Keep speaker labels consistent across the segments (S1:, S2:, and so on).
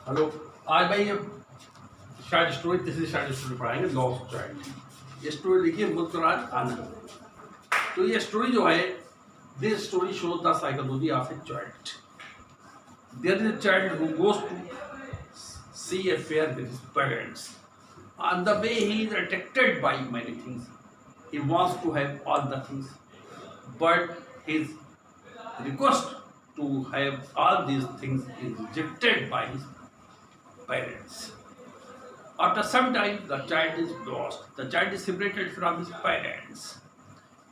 S1: Hello. आज भाई ये शायद स्टोरी तीसरी शायद स्टोरी पढ़ाएंगे, लॉस्ट चाइल्ड। ये स्टोरी लिखी है मुल्कराज आनंद। तो ये स्टोरी जो है, this story shows the psychology of a child. There is a child who goes to see a fair with his parents. On the way, he is attracted by many things. He wants to have all the things, but his request to have all these things is rejected by his parents. After some time, the child is lost. The child is separated from his parents.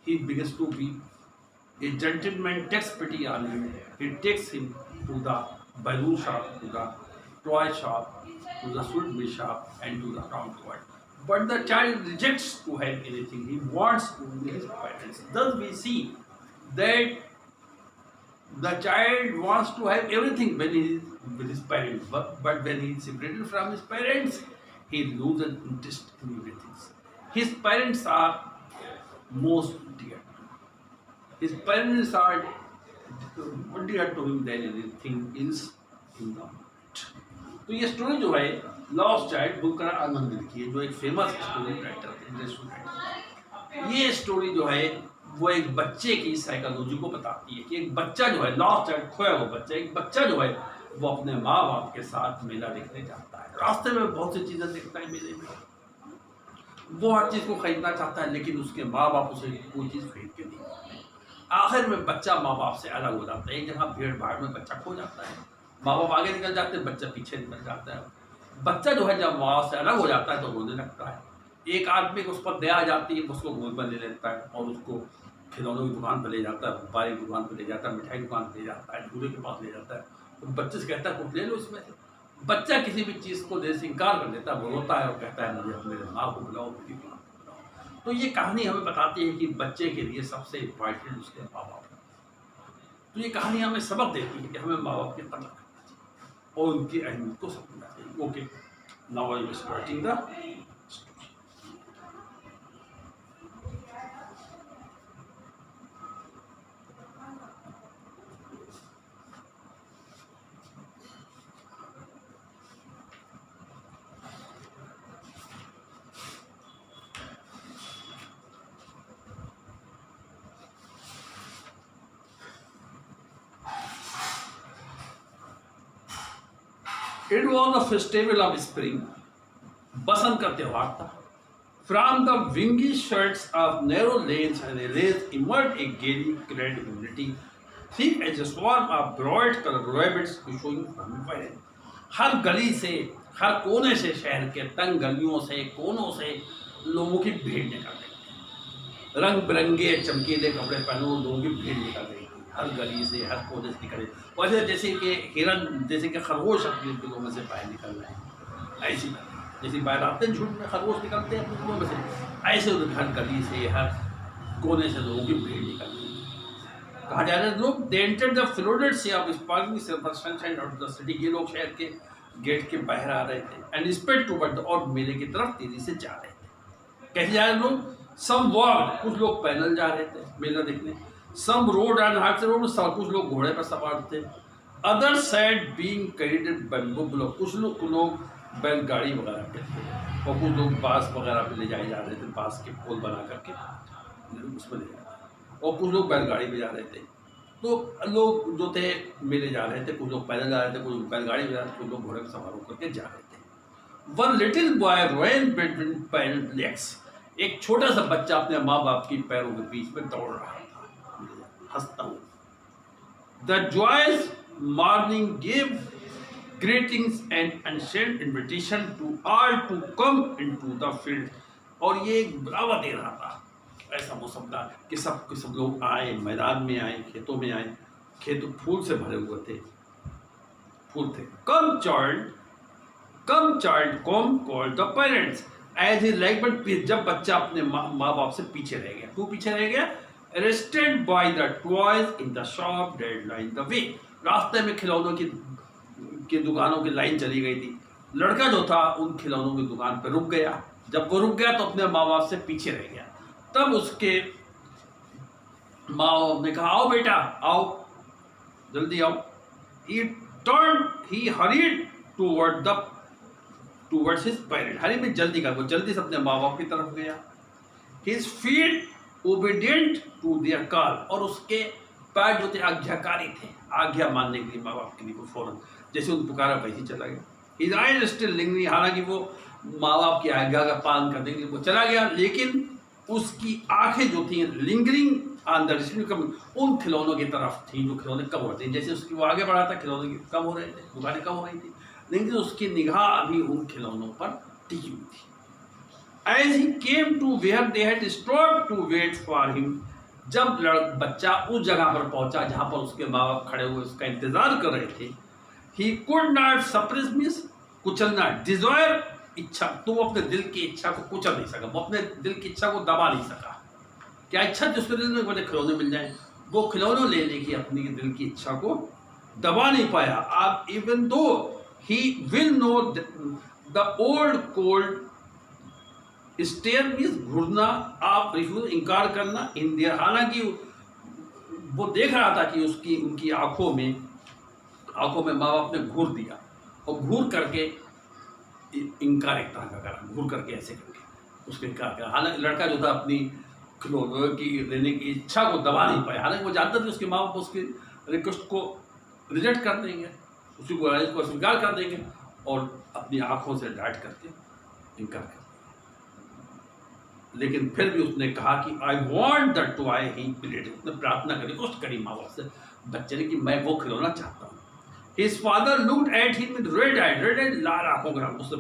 S1: He begins to weep. A gentleman takes pity on him. He takes him to the balloon shop, to the toy shop, to the sweet shop, and to the town court. But the child rejects to have anything. He wants to be his parents. Thus, we see that the child wants to have everything when he is with his parents, but when he is separated from his parents, he loses interest in everything. His parents are most dear. His parents are more dear to him than anything else in the world. तो ये story जो है lost child Mulk Raj आनंद ने लिखी है, जो एक famous story writer थे, इंग्लिश राइटर। ये स्टोरी जो है वो एक बच्चे की साइकोलॉजी को बताती है कि एक बच्चा जो है लॉस्ट चाइल्ड, खोया हुआ बच्चा, एक बच्चा जो है वो अपने माँ बाप के साथ मेला देखने जाता है। रास्ते में बहुत सी चीज़ें देखता है मेले में, वो हर चीज़ को खरीदना चाहता है, लेकिन उसके माँ बाप उसे कोई चीज़ खरीद के नहीं देते। आखिर में बच्चा माँ बाप से अलग हो जाता है। एक जगह भीड़ भाड़ में बच्चा खो जाता है, माँ बाप आगे निकल जाते हैं, बच्चा पीछे निकल जाता है। बच्चा जो है जब माँ से अलग हो जाता है तो रोने लगता है। एक आदमी को उस पर दया आ जाती है, उसको गोद में ले लेता है और उसको खिलौनों की दुकान पर ले जाता है, गुब्बारे की दुकान पर ले जाता है, मिठाई दुकान पर ले जाता है, झूले के पास ले जाता है। तो बच्चे से कहता है कुछ ले लो इसमें से। बच्चा किसी भी चीज़ को देने से इनकार कर देता है, वो रोता है और कहता है मुझे मेरे माँ को बुलाओ, मेरी माँ को बुलाओ। तो ये कहानी हमें बताती है कि बच्चे के लिए सबसे इम्पॉर्टेंट उसके माँ बाप है। तो ये कहानी हमें सबक देती है कि हमें माँ बाप की कदर करना चाहिए और उनकी अहमियत को समझना चाहिए। Okay, now I am starting the It was the festival of spring. बसंत का त्योहार था। From the wingy skirts of narrow lanes and alleys emerged a gaily clad community, thick as a swarm of bright-colored rabbits issuing from within. हर गली से, हर कोने से, शहर के तंग गलियों से, कोनों से लोगों की भीड़ निकल गई। रंग बिरंगे चमकीले कपड़े पहने लोगों की भीड़ निकल गई। हर गली से, हर कोने से निकले, वैसे जैसे कि हिरन, जैसे कि खरगोश अपने दिलों में से बाहर निकल रहे हैं, ऐसी जैसे बाहर आते हैं झुंड में खरगोश निकलते हैं अपने दिलों में से, ऐसे हर गली से, हर कोने से लोगों की भीड़ निकल रही। कहा जा रहा है लोग they entered the floated sea of sparkling silver sunshine out of the city. ये लोग शहर के गेट के बाहर आ रहे थे एंड स्प्रेड टुवर्ड और मेले की तरफ तेजी से जा रहे थे। कैसे जा रहे लोग? सम वॉक्ड, कुछ लोग पैदल जा रहे थे मेला देखने। Some rode on horse road, कुछ लोग घोड़े पर सवार थे। Others said being carried by buffalo, कुछ लोग बैलगाड़ी वगैरह पे थे और कुछ लोग बांस वगैरह पे ले जाए जा रहे थे, बांस के पोल बना करके उसमें ले जा रहे थे, और कुछ लोग बैलगाड़ी पे जा रहे थे। तो लोग जो थे मेले जा रहे थे, कुछ लोग पैदल जा रहे थे, कुछ बैलगाड़ी में जा रहे थे, कुछ लोग घोड़े पर सवार होकर के जा रहे थे। One little boy ran between parents' legs, एक छोटा सा बच्चा अपने माँ बाप की पैरों के बीच में दौड़ रहा है, हंसता हूँ। The joyous morning gave greetings and sent invitation to all to come into the field. और ये एक बुलावा दे रहा था, ऐसा मौसम था कि सब लोग आए, मैदान में आए, खेतों में आए। खेत फूल से भरे हुए थे, फूल थे। Come child, come called the parents as he like, but जब बच्चा अपने माँ बाप से पीछे रह गया। क्यों पीछे रह गया? Arrested by the toys in the shop that lined the way. रास्ते में खिलौनों की दुकानों की लाइन चली गई थी। लड़का जो था उन खिलौनों की दुकान पर रुक गया। जब वो रुक गया तो अपने माँ बाप से पीछे रह गया। तब उसके माँ बाप ने कहा आओ बेटा आओ, जल्दी आओ। He hurried towards his parent, hurry में जल्दी का, वो जल्दी से अपने माँ बाप की तरफ गया। His feet obedient to their call, और उसके पैर जो थे आज्ञाकारी थे, आज्ञा मानने के लिए माँ बाप के लिए, वो फौरन जैसे उन पुकारा वैसे ही चला गया। हिज आइज स्टिल लिंगरिंग, हालांकि वो माँ बाप की आज्ञा का पालन करने के लिए वो चला गया, लेकिन उसकी आंखें जो थी लिंगरिंग ऑन द उन खिलौनों की तरफ थी जो खिलौने कम हो रहे थे। जैसे उसकी वो आगे बढ़ा था, खिलौने कम हो रहे थे, दुकानें कम हो रही थी, लेकिन उसकी निगाह अभी उन खिलौनों पर टिकी हुई थी। As he came to where they had stopped to wait for him, जब बच्चा उस जगह पर पहुंचा जहां पर उसके माँ बाप खड़े हुए उसका इंतजार कर रहे थे, he could not suppress means कुचलना, desire इच्छा, तो वो अपने दिल की इच्छा को कुचल नहीं सका, वो अपने दिल की इच्छा को दबा नहीं सका। क्या इच्छा थी उसके दिल में? मुझे खिलौने मिल जाए, वो खिलौने लेने की अपनी दिल की इच्छा को दबा नहीं पाया। आप even though he will know the old cold stare means घूरना, आप रिफ्यूज इनकार करना, इन देयर, हालांकि वो देख रहा था कि उसकी उनकी आंखों में माँ बाप ने घूर दिया, और घूर करके इनकार एक तरह का करा, घूर करके ऐसे करके उसके इनकार करा। हालांकि लड़का जो था अपनी खिलौनों की लेने की इच्छा को दबा नहीं पाया, हालांकि वो जानता था उसके माँ बाप उसकी रिक्वेस्ट को रिजेक्ट कर देंगे, उसी को स्वीकार कर देंगे, और अपनी आंखों से डांट करके इनकार कर। लेकिन फिर भी उसने कहा कि I want that toy he played, उसने प्रार्थना करी, रिक्वेस्ट करी माँ बाप से, बच्चे ने, कि मैं वो खिलौना चाहता हूँ। His father looked at him with red eyed, लाल आंखों का, उससे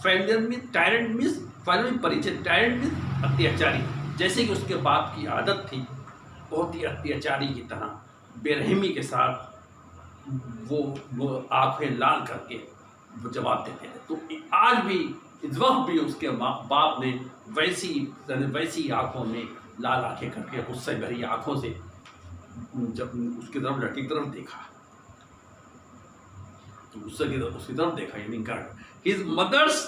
S1: फाइनल में टायरेंट मींस फाइनल में परिचय, टायरेंट मींस अत्याचारी, जैसे कि उसके बाप की आदत थी, बहुत ही अत्याचारी की तरह बेरहमी के साथ वो आंखें लाल करके वो जवाब देते थे। तो आज भी इस वक्त भी उसके बाप ने वैसी आंखों में लाल आंखें करके गुस्से भरी आंखों से जब उसकी तरफ, लड़की की तरफ देखा, तो गुस्से की तरफ उसकी तरफ देखा, यानी कर his mother's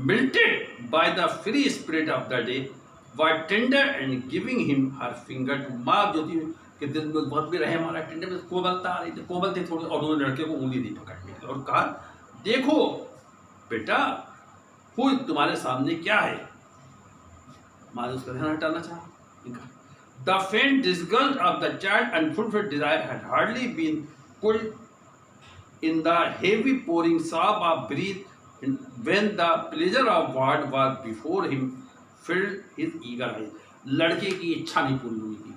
S1: melted by the free spirit of the day were tender and giving him her finger to, माँ जो थी कि दिल में बहुत भी रहे हमारा, टेंडर में कोमलता आ रही थी, कोमल थे थोड़ी, और उन्होंने लड़के को उंगली दी पकड़ने की और कहा, देखो बेटा कोई तुम्हारे सामने क्या है। माँ ने उसका ध्यान हटाना चाहा। The faint disgust of the child unfulfilled desire had hardly been cooled in the heavy pouring sob of breath when the pleasure of what was before him filled his eager eyes. लड़के की इच्छा नहीं पूरी हुई थी,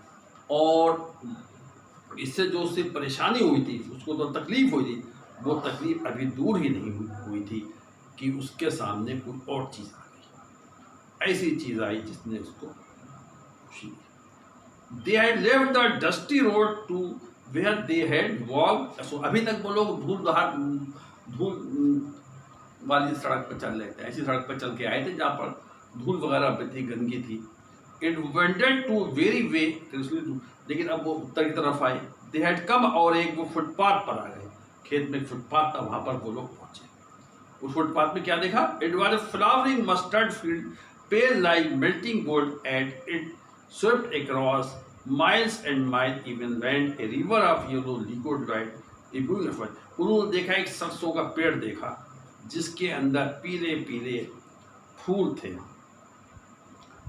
S1: और इससे जो उससे परेशानी हुई थी, उसको तो तकलीफ हुई थी, वो तकलीफ अभी दूर ही नहीं हुई थी कि उसके सामने कोई और चीज़ आ गई, ऐसी चीज़ आई जिसने उसको खुशी दी। They had left the dusty road to where they had walked. So अभी तक वो लोग धूल वाली सड़क पर चल रहे थे, ऐसी सड़क पर चल के आए थे जहाँ पर धूल वगैरह पे थी, गंदगी थी। It wended to very way, लेकिन अब वो उत्तर की तरफ आए। They had come, और एक वो फुटपाथ पर आ गए, खेत में फुटपाथ था, वहाँ पर वो लोग पहुँचे। उस फुटपाथ में क्या देखा? It was a flowering mustard field, pale like melting gold, and it swept across miles and miles, even went a river of yellow liquid light. उन्होंने देखा एक सरसों का पेड़ देखा जिसके अंदर पीले पीले फूल थे,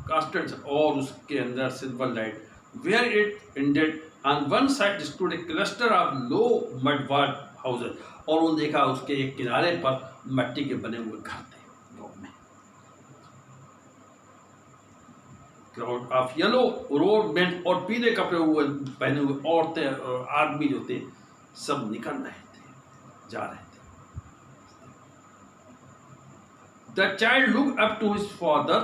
S1: कास्टर्ड, और उसके अंदर silver light. Where it ended, on one side stood a cluster of low mud walled houses, और उन्होंने देखा उसके एक किनारे पर मिट्टी के बने हुए घर थे गाँव में। Crowd of yellow road main, और पीले कपड़े हुए पहने हुए औरतें और आदमी जो थे सब निकल रहे थे, जा रहे थे। The child looked up to his father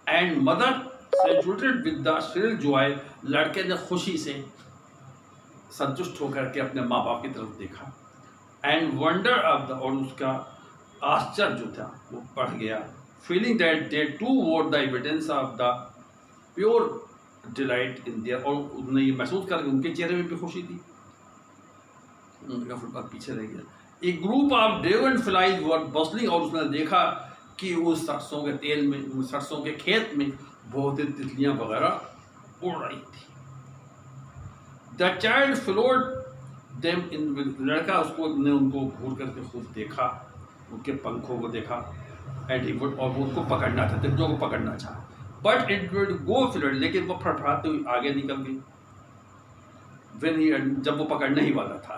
S1: and mother, saluted with the shrill joy. लड़के ने खुशी से संतुष्ट होकर के अपने माँ बाप की तरफ देखा। And wonder of the, और उसका आश्चर्य जो था वो बढ़ गया। Feeling that they too wore the evidence of the pure delight in their, और उन्होंने ये महसूस कर उनके चेहरे में भी खुशी थी। उनका फुटपाथ पीछे रह गया। A group of dragonflies were bustling, और उसने देखा कि उस सरसों के तेल में, उस सरसों के खेत में बहुत ही तितलियां वगैरह उड़ रही थी। The child followed them in, लड़का उसको ने उनको घूर करके खुद देखा, उनके पंखों को देखा, एंड ही वुड, और वो उनको पकड़ना था, तितलियों को पकड़ना चाहा, but it would go flood, लेकिन वो फड़फड़ाते हुए आगे निकल गई। When he जब वो पकड़ने ही वाला था,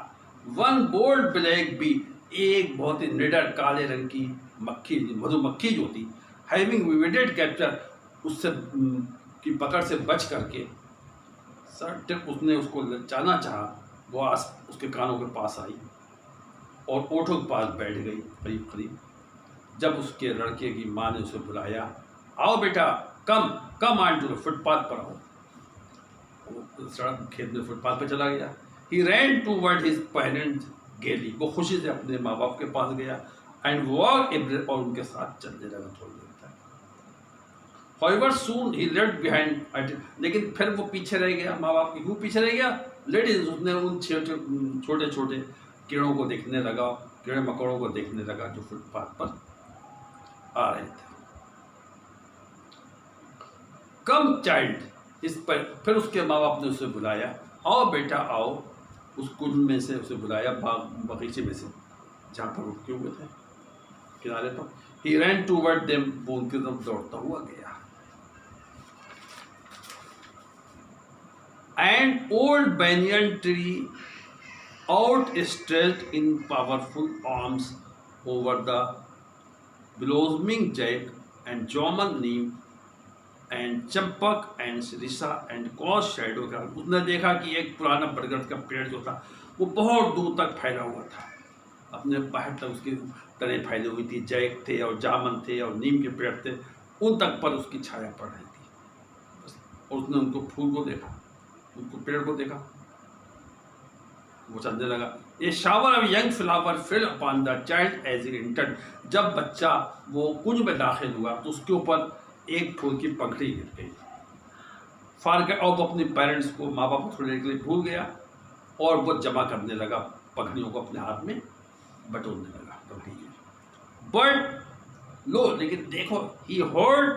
S1: वन बोल्ड ब्लैक बी, एक बहुत ही निडर काले रंग की मक्खी, मधुमक्खी जो थी, हैविंग विविडेड कैप्चर, उससे की पकड़ से बच करके सर उसने उसको लचाना चाहा, वो उसके कानों के पास आई और ओठों के पास बैठ गई करीब करीब। जब उसके लड़के की माँ ने उसे बुलाया, आओ बेटा, come come on to the footpath पर आओ। वो सड़क खेत में फुटपाथ पर चला गया। ही रैन टूवर्ड हिज पेरेंट्स गेली, वो खुशी से अपने माँ बाप के पास गया, एंड वॉक, और उनके साथ चलने लगा थोड़ी देर तक। However soon he left behind, लेकिन फिर वो पीछे रह गया, माँ बाप के क्यों पीछे रह गया? लेडीज, उसने उन छोटे छोटे कीड़ों को देखने लगा, कीड़े मकोड़ों को देखने लगा जो फुटपाथ पर आ रहे थे। कम चाइल्ड, इस पर फिर उसके माँ बाप ने उसे बुलाया, आओ बेटा आओ, उस कुंड में से उसे बुलाया, बगीचे में से जहाँ पर रुके हुए थे किनारे पर। ही रैन टूवर्ड देम, वो उनकी तरफ दौड़ता हुआ गया। And old banyan tree outstretched in powerful arms over the blossoming jack and German neem and champak and sirisa and cause shadow का, उसने देखा कि एक पुराना बरगद का पेड़ जो था वो बहुत दूर तक फैला हुआ था, अपने बाहर तक उसकी तने फैली हुई थी, जैक थे और जामन थे और नीम के पेड़ थे, उन तक पर उसकी छाया पड़ रही थी। और उसने उनको फूल को देखा, उनको पेड़ को देखा, वो चलने लगा। A shower of young flower fell upon the child as he entered, जब बच्चा वो कुंज में दाखिल हुआ तो उसके ऊपर एक फूल की पंखड़ी गिर गई। फार और वो अपने पेरेंट्स को, माँ बाप को थोड़ी देर के लिए भूल गया और वो जमा करने लगा पंखड़ियों को, अपने हाथ में बटोरने लगा पंखड़ी। बट लो, लेकिन देखो, he heard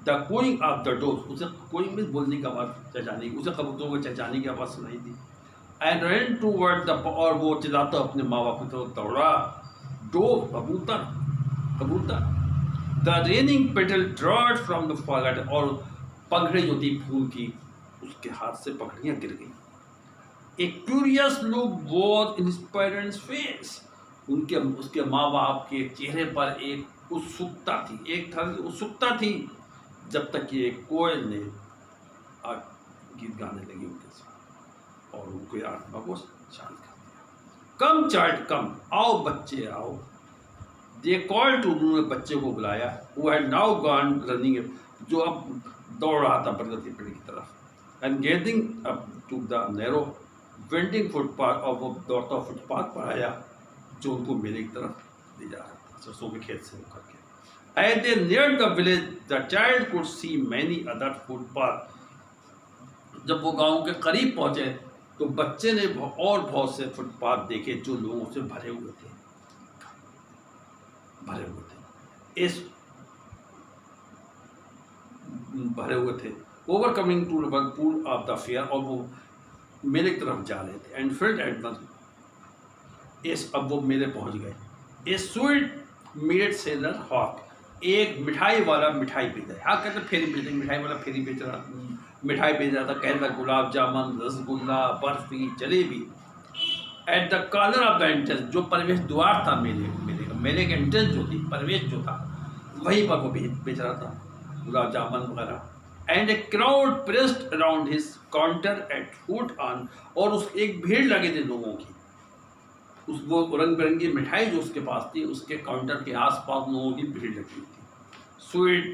S1: the cooing of the door, उसे कोइंग में बोलने की आवाज़, चहचाने की, उसे कबूतरों को चहचाने की आवाज़ सुनाई दी। एंड रन टूवर्ड द, और वो चिल्लाता अपने माँ बाप की तरफ दौड़ा, डोव, कबूतर कबूतर। The raining petal drawed from the forget, और पंखड़ी जो थी फूल की उसके हाथ से पंखड़ियाँ गिर गई। एक curious look was in his parents face, उनके उसके माँ बाप के चेहरे पर एक उत्सुकता थी, एक तरह की उत्सुकता थी, जब तक कि एक कोयल ने गीत गाने लगी उनके साथ और उनको आत्मा को शांत कर दिया। कम चाइल्ड कम, आओ बच्चे आओ। दे कॉल टू, उन्होंने बच्चे को बुलाया, वो हैड नाउ गॉन रनिंग, जो अब दौड़ रहा था बरगद के पेड़ की तरफ। And getting up to the narrow winding footpath, और वो दौड़ता फुटपाथ पर आया जो उनको मेले की तरफ ले जा रहा था, सरसों के खेत से होकर के। As they neared the village, the child could see many other footpaths. जब वो गांव के करीब पहुंचे तो बच्चे ने और बहुत से फुटपाथ देखे जो लोगों से भरे हुए थे, overcoming to the pool of the fair, और वो मेले की तरफ जा रहे थे। एंड फील्ड एट द, अब वो मेले पहुंच गए। A sweetmeat seller hawked, एक मिठाई वाला मिठाई बेच रहा है, हाँ कहते फेरी बेच रही, मिठाई वाला फेरी बेच रहा, मिठाई बेच रहा था, कहता gulab jamun, rasgulla, barfi, jalebi. At the corner of the entrance, जो प्रवेश द्वार था मेले के एंट्रेंस जो थी, प्रवेश जो था, वहीं पर वो बेच रहा था गुलाब जामुन वगैरह। And a crowd pressed around his counter at foot on, और उस एक भीड़ लगे थे लोगों की, उस वो रंग बिरंगी मिठाई जो उसके पास थी, उसके काउंटर के आसपास लोगों की भीड़ लगी थी। Sweet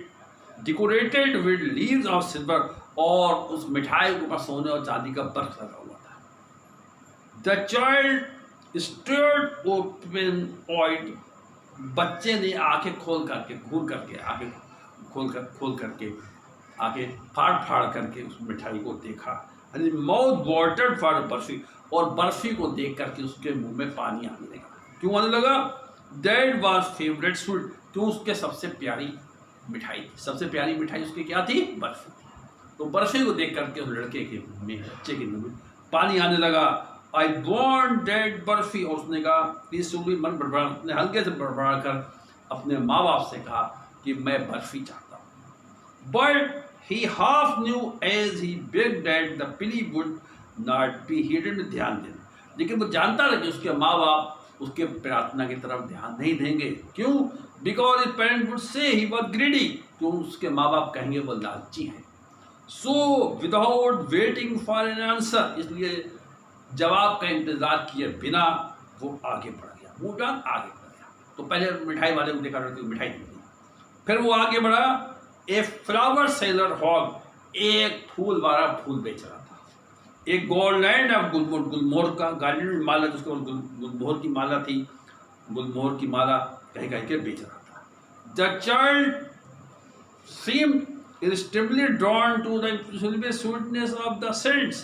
S1: decorated with leaves of silver, और उस मिठाई के ऊपर सोने और चांदी का बर्फ लगा हुआ था। द चाइल्ड स्टेयर्ड ओपन ऑइड, बच्चे ने आंखें खोल करके, घूर करके, आंखें खोल करके, आंखें फाड़ करके उस मिठाई को देखा। माउथ वाटर्ड फॉर बर्फी, और बर्फी को देख करके उसके मुंह में पानी आने लगा। क्यों आने लगा? दैट वाज फेवरेट स्वीट, क्यों उसके सबसे प्यारी मिठाई थी, सबसे प्यारी मिठाई उसकी क्या थी? बर्फी थी। तो बर्फी को देख करके उस लड़के के मुंह में, बच्चे के मुंह में पानी आने लगा, आई वॉन्ट डेट बर्फी, और उसने कहा पीसफुली, मन बड़बड़ा, उसने हल्के से बड़बड़ा कर अपने माँ बाप से कहा कि मैं बर्फी चाहता हूँ। But he half knew as he beg that the plea would not be, he didn't ध्यान देना, लेकिन वो जानता था कि उसके माँ बाप उसके प्रार्थना की तरफ ध्यान नहीं देंगे। क्यों? Because his parent would say he was greedy, क्यों? उसके माँ बाप कहेंगे वो लालची है। So without waiting for an answer, इसलिए जवाब का इंतजार किए बिना वो आगे बढ़ गया, मूव ऑन, आगे बढ़ गया। तो पहले मिठाई वाले को देखा कि मिठाई नहीं दी, फिर वो आगे बढ़ा। ए फ्लावर सेलर हॉग, एक फूल वाला फूल बेच रहा था। एक गोल्डलैंड ऑफ गुलमोहर, गुलमोहर का गार्डन माला, जिसके गुलमोहर की माला थी, गुलमोहर की माला कहीं कहीं के बेच रहा था। The child seemed irresistibly drawn to the sweetness of the scents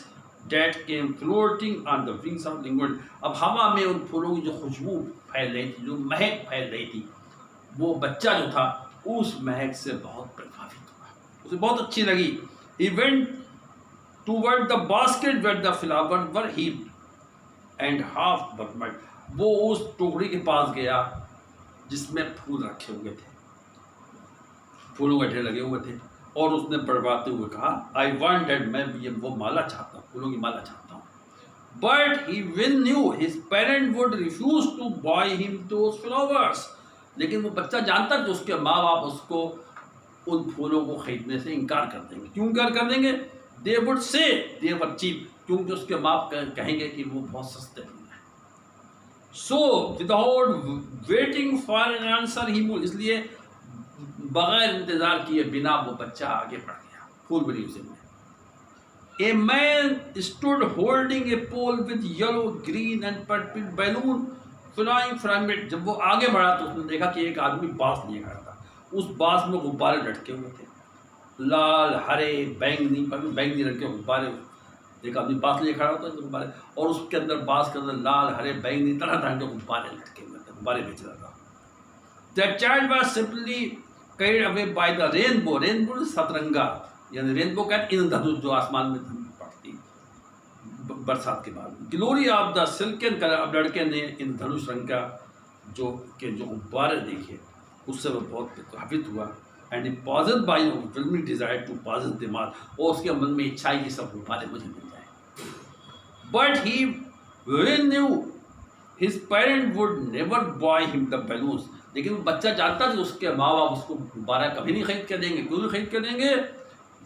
S1: that came floating on the wings of linguid. अब हवा में उन फूलों की जो खुशबू फैल रही थी, जो महक फैल रही थी, वो बच्चा जो था उस महक से बहुत प्रभावित हुआ, उसे बहुत अच्छी लगी। He went toward the basket where the flowers were heaped and half burned. वो उस टोकरी के पास गया जिसमें फूल रखे हुए थे, फूलों के ढेर लगे हुए थे, और उसने बड़बड़ाते हुए कहा, आई वांट दैट, मैं ये वो माला चाहता हूँ, फूलों की माला चाहता हूँ। But he well knew his parent would refuse to buy him those flowers, लेकिन वो बच्चा जानता कि उसके माँ बाप उसको उन फूलों को खरीदने से इनकार कर देंगे। क्यों इनकार कर देंगे? दे वुड से दे वर चीप, क्योंकि उसके बाप कहेंगे कि वो बहुत सस्ते फूल हैं। So without waiting for an answer he move, इसलिए बगैर इंतजार किए बिना वो बच्चा आगे बढ़ गया फूल बनी उसे में। A man stood holding a pole with yellow green and purple balloon flying from it, जब वो आगे बढ़ा तो उसने देखा कि एक आदमी बांस लिए खड़ा था, उस बांस में गुब्बारे लटके हुए थे, लाल हरे बैंगनी रंग के गुब्बारे। एक आदमी बांस लिए खड़ा होता है गुब्बारे, और उसके अंदर बांस के अंदर लाल हरे बैंगनी तरह तरह के गुब्बारे लटके हुए थे, गुब्बारे बेच रहा था। That child was simply carried away by the rainbow, rainbow सतरंगा, यानी रेनबो का इंद्रधनुष जो आसमान में पड़ती बरसात के बाद, glory of the silken colour. अब लड़के ने इन धनुष रंग का जो गुब्बारे देखे उससे वो बहुत प्रभावित हुआ। एंड ही पॉजेड बाय फिल्मी डिजायर टू पॉजेड दिमाग, और उसके मन में इच्छा कि सब गुब्बारे मुझे मिल जाए। But he well knew his parent would never by him the balloons, लेकिन वो बच्चा जानता था कि उसके माँ बाप उसको गुब्बारा कभी नहीं खरीद कर देंगे। क्यों नहीं खरीद कर देंगे?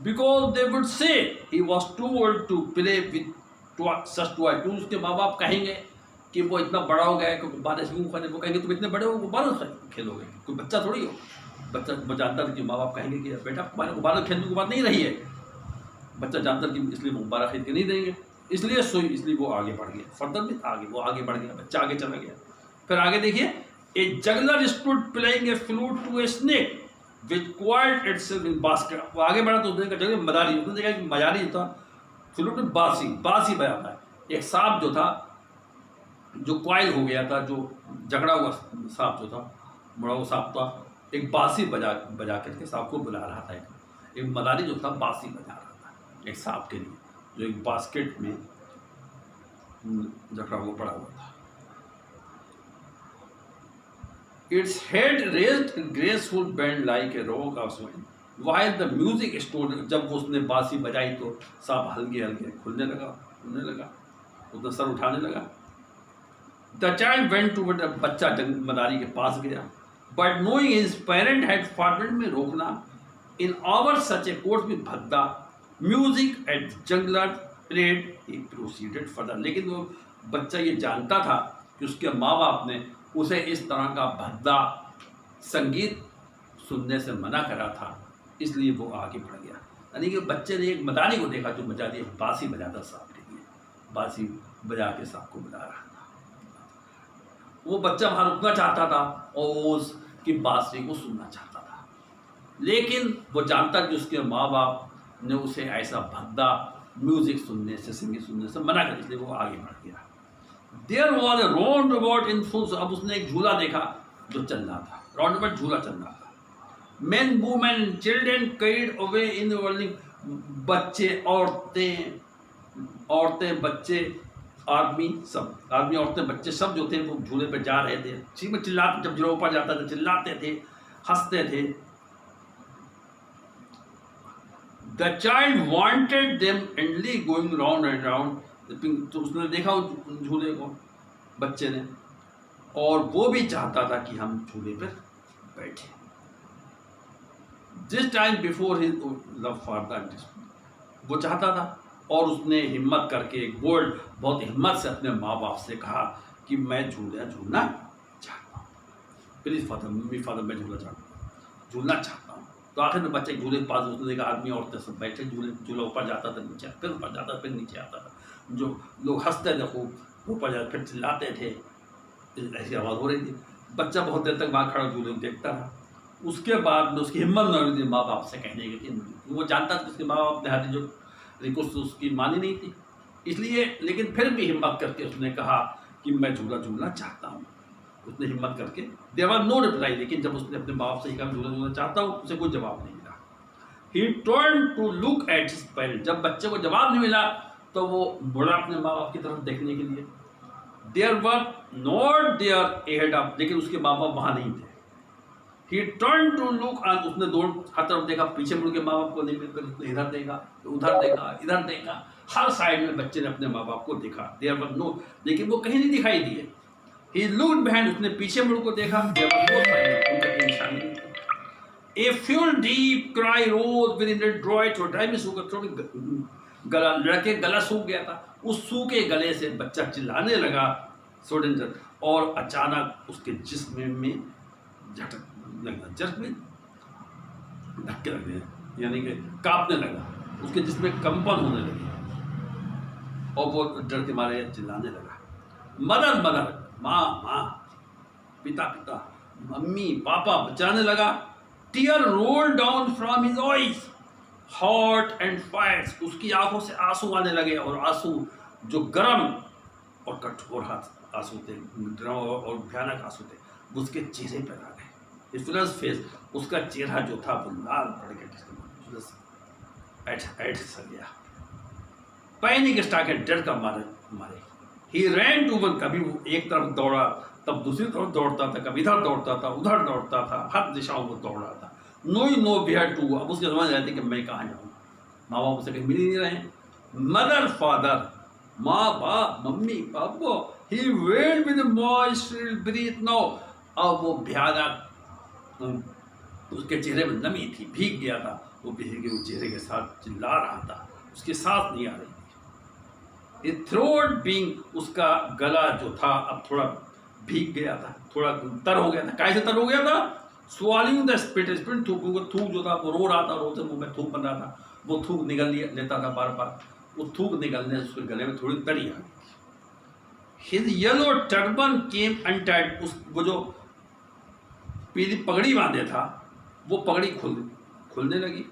S1: Because they would say he was too old to play with such toy, क्यों? उसके माँ बाप कहेंगे कि वो इतना बड़ा हो गया है कि गुब्बारे से क्यों खरीदे, वो कहेंगे तुम इतने बड़े हो गुब्बारे से खेलोगे, कोई बच्चा थोड़ी हो। बच्चा वो जानता था कि माँ बाप कहेंगे कि बेटा तुम्हारे गुब्बारा खेलने की बात नहीं रही है, बच्चा जानता कि इसलिए वो गुब्बारा खरीद के नहीं देंगे, इसलिए वो आगे बढ़ गया। फर्दर में वो आगे बढ़ गया, बच्चा आगे चला गया। फिर आगे देखिए, a juggler stood playing a flute to a snake which coiled itself in basket. वो आगे बढ़ा तो उसने देखा मदारी, उसने देखा कि मजारी जो था फ्लूट में बांसी बजाता है। एक सांप जो था जो क्वाइल हो गया था, जो झगड़ा हुआ सांप जो था, मुड़ा हुआ सांप था, एक बांसी बजा करके सांप को बुला रहा था। एक मदारी जो था बांसी बजा रहा था एक सांप के लिए, जो एक बास्केट में झगड़ा हुआ पड़ा हुआ था। Its head raised in graceful bend like a rock of swing, while the music stood. जब उसने बांसी बजाई तो सांप हल्के हल्के खुलने लगा, उसने सर उठाने लगा। The child went toward the बच्चा मदारी के पास गया, but knowing his parent had forbidden में रोकना, in our such a court with भद्दा music at jungler played, he proceeded further. लेकिन वो बच्चा ये जानता था कि उसके माँ बाप ने उसे इस तरह का भद्दा संगीत सुनने से मना करा था, इसलिए वो आगे बढ़ गया। यानी कि बच्चे ने एक मदारी को देखा जो मजारी बांसी बजाता सांप के लिए, बांसी बजा के सांप को बुला रहा था। वो बच्चा वहाँ रुकना चाहता था और उसकी बांसी को सुनना चाहता था, लेकिन वो जानता कि उसके माँ बाप ने उसे ऐसा भद्दा म्यूजिक सुनने से, संगीत सुनने से मना कर, इसलिए वो आगे बढ़ गया। There was a roundabout in full. अब उसने एक झूला देखा जो चल रहा था, राउंडअबाउट झूला चल रहा था। Men, women, children carried away in the whirling, बच्चे, औरतें, बच्चे आर्मी सब, आर्मी औरतें बच्चे सब जो थे वो झूले पे जा रहे थे, इसी में चिल्लाते, जब झूला ऊपर जाता था चिल्लाते थे, हंसते थे। The child wanted them endlessly going round and round, तो उसने देखा उस झूले को बच्चे ने, और वो भी चाहता था कि हम झूले पर बैठे। This time before his love for the, वो चाहता था, और उसने हिम्मत करके बोल्ड, बहुत हिम्मत से अपने माँ बाप से कहा कि मैं झूलना चाहता हूँ, प्लीज़ फादर, मम्मी फादर मैं झूलना चाहता हूँ। तो आखिर में बच्चे झूले के पास, उसने देखा आदमी औरतें सब बैठे, झूला ऊपर जाता था नीचे, फिर ऊपर जाता फिर नीचे आता था, जो लोग हंसते थे खूब, ऊपर जाते फिर चिल्लाते थे, ऐसी आवाज़ हो रही थी। बच्चा बहुत देर तक वहाँ खड़ा झूले देखता रहा। उसके बाद में उसकी हिम्मत न हुई थी माँ बाप से कहने की, वो जानता था उसके माँ बाप ने हाथी जो रिक्वेस्ट उसकी मानी नहीं थी, इसलिए, लेकिन फिर भी हिम्मत करके उसने कहा कि मैं झूलना चाहता हूँ। उसने हिम्मत करके, देयर वाज नो रिप्लाई, लेकिन जब उसने अपने बाप से कहा झूलना चाहता हूँ, उसे कोई जवाब नहीं मिला। He turn to look at his parents, जब बच्चे को जवाब नहीं मिला तो वो मुड़ा अपने माँ बाप की तरफ देखने के लिए। There were not there ahead of, लेकिन उसके माँ बाप वहाँ नहीं थे। He turn to look on, उसने दौड़ हर तरफ देखा, पीछे मुड़ के माँ बाप को नहीं मिलकर उसने इधर देखा, उधर देखा, इधर देखा, हर साइड में बच्चे ने अपने माँ बाप को देखा। देयर वर नो, लेकिन वो कहीं नहीं दिखाई दिए। ही लुक्ड बिहाइंड, उसने पीछे मुड़ को देखा, देयर वर नो साइन, उनका कोई निशान नहीं था। A full deep cry rose within the dry throat, में सूखा थोड़ी गला, लड़के गला सूख गया था, उस सूखे गले से बच्चा चिल्लाने लगा सडन, और अचानक उसके जिस्म में झटक लगा, जस्ट में धक्के लगे, यानी कि कांपने लगा, उसके जिसमें कंपन होने लगी, और वो डर के मारे चिल्लाने लगा, मदर मदर, माँ माँ, पिता पिता, मम्मी पापा, बचाने लगा। Tear roll down from his eyes, hot and fires, उसकी आंखों से आंसू आने लगे, और आंसू जो गर्म और कठोर आंसू थे, और भयानक आंसू थे, उसके चेहरे पर आ गए। इफ्लस फेस, उसका चेहरा जो था वो लाल पड़ गया, गया, पैनिक स्टार्टेड, डर का मारे। ही रैन टू वन, कभी वो एक तरफ दौड़ा, तब दूसरी तरफ दौड़ता था, कभी इधर दौड़ता था, उधर दौड़ता था, हर दिशाओं में दौड़ रहा था। नो वेयर टू, अब उसके समझ आती कि मैं कहाँ जाऊँ, माँ बाप उसे कहीं मिल ही नहीं रहे। मदर फादर, माँ बाप, मम्मी पापा, he wailed with moist breath now, अब वो भयानक, उसके चेहरे में नमी थी, भीग गया था, वो भीगे हुए चेहरे के साथ चिल्ला रहा था, उसकी सांस नहीं आ रही थी। थ्रोट बीइंग, उसका गला जो था अब थोड़ा भीग गया था, थोड़ा तर हो गया था। कैसे तर हो गया था? स्वॉलिंग द स्पिट, थूक जो था वो रो रहा था, रोते मुंह में थूक बन रहा था, वो थूक निकल लेता था बार बार, वो थूक निकलने से उसके गले में थोड़ी तरी आ गई। हिज येलो टर्बन केम अनटाइड, वो जो पीली पगड़ी बांधे था वो पगड़ी खुलने लगी,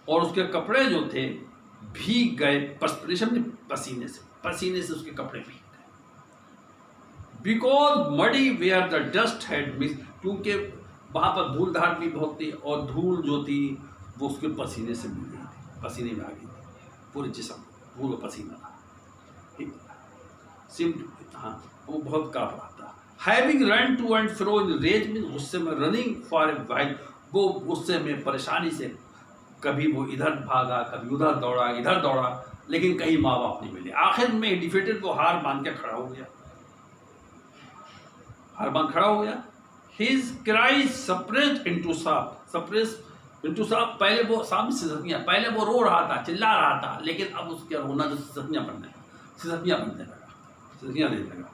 S1: और उसके कपड़े जो थे भीग गए, पसीने से उसके कपड़े भीग गए। Because muddy where the dust had mix, क्योंकि वहाँ पर धूल धार भी बहुत थी, और धूल जो थी वो उसके पसीने से मिल गई थी, पसीने में आ गई थी, पूरे जिस्म धूल और पसीना था। हाँ, वो बहुत काँप रहा था। Having run to and fro in rage में, गुस्से में, रनिंग फॉर ए वाइल, वो गुस्से में परेशानी से कभी वो इधर भागा, कभी उधर दौड़ा, इधर दौड़ा, लेकिन कहीं माँ बाप नहीं मिले। आखिर में डिफीटेड, वो हार मान के खड़ा हो गया, his cry suppressed into sob, पहले वो पहले वो रो रहा था, चिल्ला रहा था, लेकिन अब उसके रोना जो सिसकियाँ देने लगा।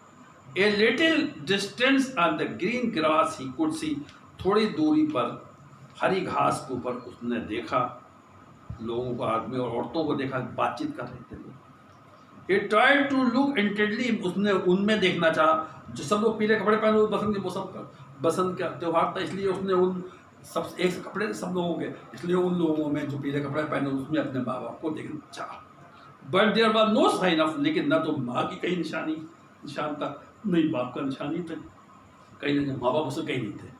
S1: A little distance on the green grass he could see, थोड़ी दूरी पर हरी घास के ऊपर उसने देखा लोगों को, आदमी और औरतों को देखा, बातचीत कर रहे थे लोग। He tried to look intently, उसने उनमें देखना चाहा, जो सब लोग पीले कपड़े पहने हुए, बसंत के मौसम का, बसंत का त्यौहार था, इसलिए उसने उन सब एक से कपड़े सब लोगों के, इसलिए उन लोगों में जो पीले कपड़े पहने उसमें अपने माँ बाप को देखना चाहा। But there was no sign of, लेकिन न तो माँ की कहीं निशान था, नहीं बाप का निशान ही था, कहीं नहीं, माँ बाप उससे कहीं नहीं थे,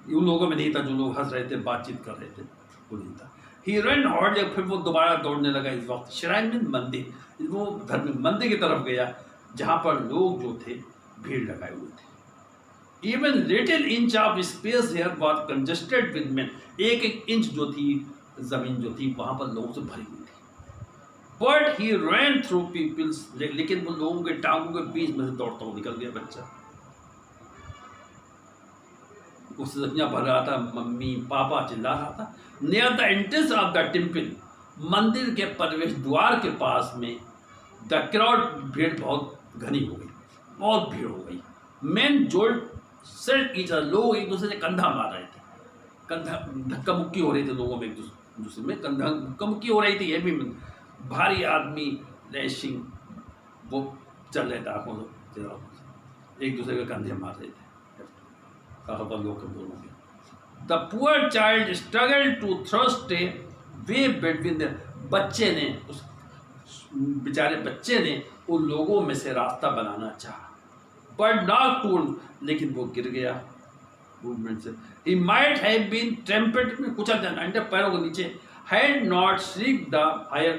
S1: उन लोगों में नहीं था जो लोग हंस रहे थे, बातचीत कर रहे थे, वो नहीं था। ही रन हॉर्ड, फिर वो दोबारा दौड़ने लगा इस वक्त श्राइन में मंदिर, वो धर्म मंदिर की तरफ गया जहाँ पर लोग जो थे भीड़ लगाए हुए थे। Even little inch of space here was congested with main, एक एक इंच जो थी जमीन जो थी वहां पर लोगों से भरी हुई थी। But he ran through peoples, लेकिन वो लोगों के टांगों के बीच में से दौड़ता हुआ निकल गया बच्चा। उससे दुनिया भर रहा था, मम्मी पापा चिल्ला रहा था। Near the entrance of the temple, मंदिर के प्रवेश द्वार के पास में द क्राउड, भीड़ बहुत घनी हो गई, बहुत भीड़ हो गई। Main jolt set each other, लोग एक दूसरे से कंधा मार रहे थे, कंधा धक्का मुक्की हो रही थी लोगों में, एक दूसरे में कंधा धक्का मुक्की हो रही थी। ये भी भारी आदमी रैशिंग वो चल रहे थे, आंखों से एक दूसरे के कंधे मार रहे थे। The poor child struggle to thrust a way between the, बच्चे ने, उस बेचारे बच्चे ने उन लोगों में से रास्ता बनाना चाहा, बट नॉट टूल्ड, लेकिन वो गिर गया मूवमेंट से। He might have been trampled, में कुचल जाना, अंडर पैरों के नीचे। Had not shriek the higher,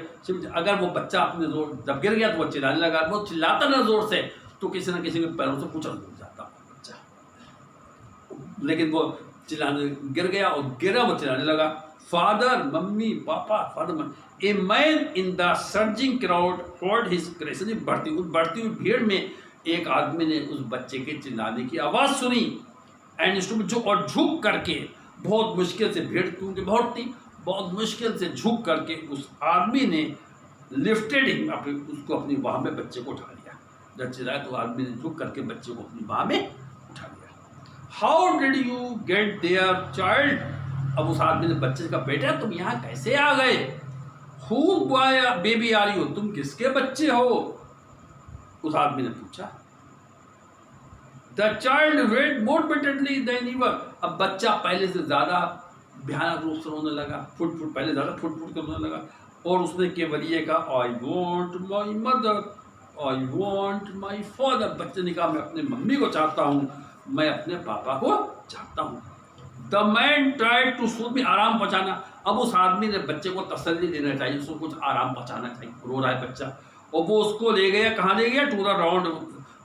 S1: अगर वो बच्चा अपने जोर जब गिर गया तो वो चिल्लाने लगा, वो चिल्लाता ना जोर से तो किसी न किसी के पैरों से कुचल जाता बच्चा, लेकिन वो चिल्लाने
S2: गिर गया और गिरा वो चिल्लाने लगा, father mummy papa, father. A man in the surging crowd heard his cries, बढ़ती हुई भीड़ में एक आदमी ने उस बच्चे के चिल्लाने की आवाज़ सुनी। एंड जो और झुक करके बहुत मुश्किल से, भीड़ क्योंकि बहुत थी, बहुत मुश्किल से झुक करके उस आदमी ने लिफ्टेड हिम, उसको अपनी बाह में बच्चे को उठा लिया। जब चिल्लाया तो आदमी ने झुक करके बच्चे को अपनी बाह में उठा लिया। How did you get their child, अब उस आदमी ने बच्चे से कहा, बेटा तुम यहाँ कैसे आ गए? Who boy baby are you, तुम किसके बच्चे हो? उस आदमी ने पूछा। The child wept more bitterly than ever, अब बच्चा पहले से ज़्यादा भयानक रूप से रोने लगा, पहले ज़्यादा फुट कर रोने लगा, और उसने केवल ये कहा, I want my mother, I want my father. बच्चे ने कहा, मैं अपने मम्मी को चाहता हूँ, मैं अपने पापा को चाहता हूँ। The man tried to soothe, में आराम पहुँचाना, अब उस आदमी ने बच्चे को तसल्ली देना चाहिए, उसको कुछ आराम पहुँचाना चाहिए, रो रहा है बच्चा, और वो उसको ले गया, कहाँ ले गया? टू द राउंड,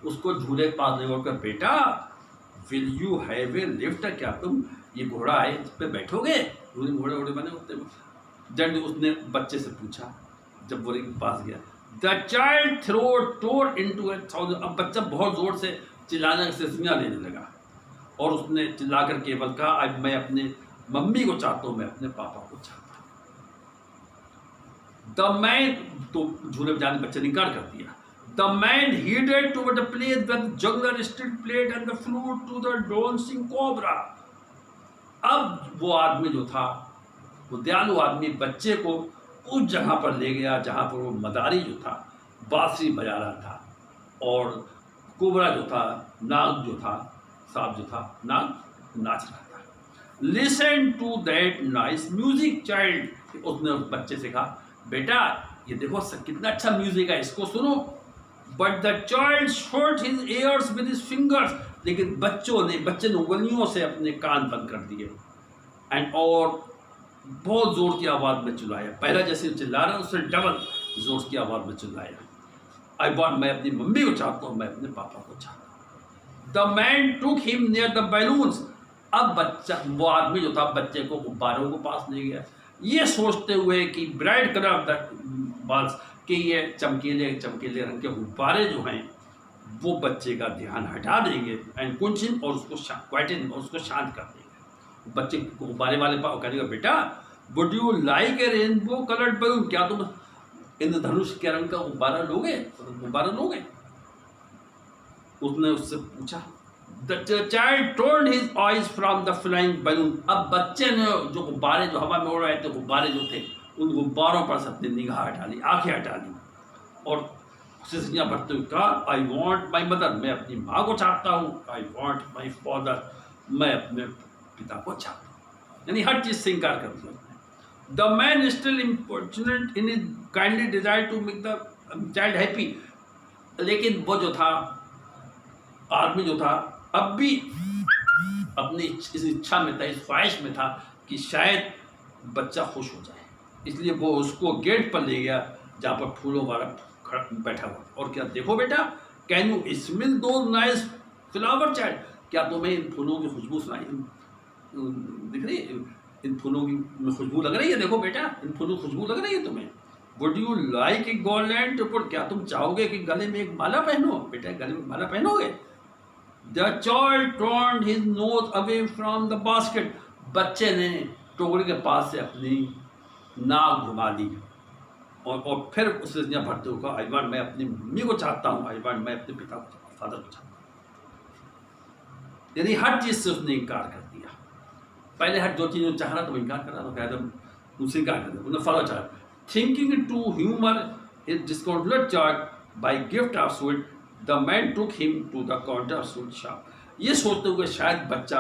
S2: उसको झूले के पास ले गया, बेटा will you have a lift, क्या तुम ये घोड़ा है इस पे बैठोगे? घोड़े बने होते हैं। जब उसने बच्चे से पूछा, जब वो के पास गया, the child throw tore into a thousand, अब बच्चा बहुत जोर से चिल्लाने से सिंगा लेने लगा, और उसने चिल्लाकर केवल कहा, आज मैं अपने मम्मी को चाहता हूँ, मैं अपने पापा को चाहता हूँ। द मैन, तो झूले बजाने बच्चे ने इनकार कर दिया। The man headed toward the place where the juggler still played and the flute to the dancing cobra. अब वो आदमी जो था, वो दयालु आदमी बच्चे को उस जगह पर ले गया जहाँ पर वो मदारी जो था बांसुरी बजा रहा था, और कोबरा जो था, नाग जो था, सांप जो था, नाग नाच रहा था। Listen to that nice music, child. उसने उस बच्चे से कहा, बेटा ये देखो कितना अच्छा म्यूजिक है, इसको सुनो। But the child shot his ears with his fingers, लेकिन बच्चे ने उंगलियों से अपने कान बंद कर दिए। एंड और बहुत जोर की आवाज़ में चिल्लाया, पहला जैसे चिल्ला रहा उससे डबल जोर की आवाज़ में चिल्लाया, आई वॉन्ट, मैं अपनी मम्मी को चाहता हूँ, मैं अपने पापा को चाहता हूँ। The man took him near the balloons, अब बच्चा, वो आदमी जो था बच्चे को गुब्बारों के पास ले गया, ये सोचते हुए कि bright colour of the balls, कि ये चमकीले चमकीले रंग के गुब्बारे जो हैं वो बच्चे का ध्यान हटा देंगे, एंड कुंचिन, और उसको क्वाइटिन, और उसको शांत कर देंगे। बच्चे गुब्बारे वाले पास कहेगा, बेटा would you like A rainbow coloured balloon, क्या तुम इंद्रधनुष के रंग का गुब्बारा लोगे? उसने उससे पूछा। The child turned his eyes from the flying balloon, अब बच्चे ने जो गुब्बारे जो हवा में उड़ रहे थे, गुब्बारे जो थे, उन गुब्बारों पर सबने निगाह हटा ली, आंखें हटा ली, और सिसकियाँ भरते हुए कहा, आई वॉन्ट माई मदर, मैं अपनी माँ को चाहता हूँ, आई वॉन्ट माई फादर, मैं अपने पिता को चाहता हूँ, यानी हर चीज़ से इनकार कर दिया। The man still importunate in his kindly desire to make the child happy, लेकिन वो जो था आदमी जो था अब भी अपनी इस इच्छा में था, इस ख्वाहिश में था कि शायद बच्चा खुश हो जाए, इसलिए वो उसको गेट पर ले गया जहाँ पर फूलों वाला बैठा हुआ। और क्या, देखो बेटा, कैन यू स्मेल दो नाइस फ्लावर चाइल्ड, क्या तुम्हें इन फूलों की खुशबू सुनाई दिख रही है? इन फूलों की खुशबू लग रही है? देखो बेटा, इन फूलों की खुशबू लग रही है तुम्हें? Would you like a garland to put, क्या तुम चाहोगे कि गले में एक माला पहनो? बेटा, गले में माला पहनोगे? The child turned his nose away from the basket, बच्चे ने टोकरी के पास से अपनी नाक घुमा ली और फिर उसने भरते हुए कहा, आई वांट, मैं अपनी मम्मी को चाहता हूँ, आई वांट, मैं अपने पिता को, फादर को चाहता हूँ। यानी हर चीज़ से उसने इनकार कर दिया। पहले हर 2 चीज़ों चाह रहा तो वो इनकार कर रहा, तो कह दो उससे इनकार कर दिया, उन्हें फादर चाह। Thinking to humour his discounted charge by gift of sweet, the man took him to the counter of sweet shop. ये सोचते हुए शायद बच्चा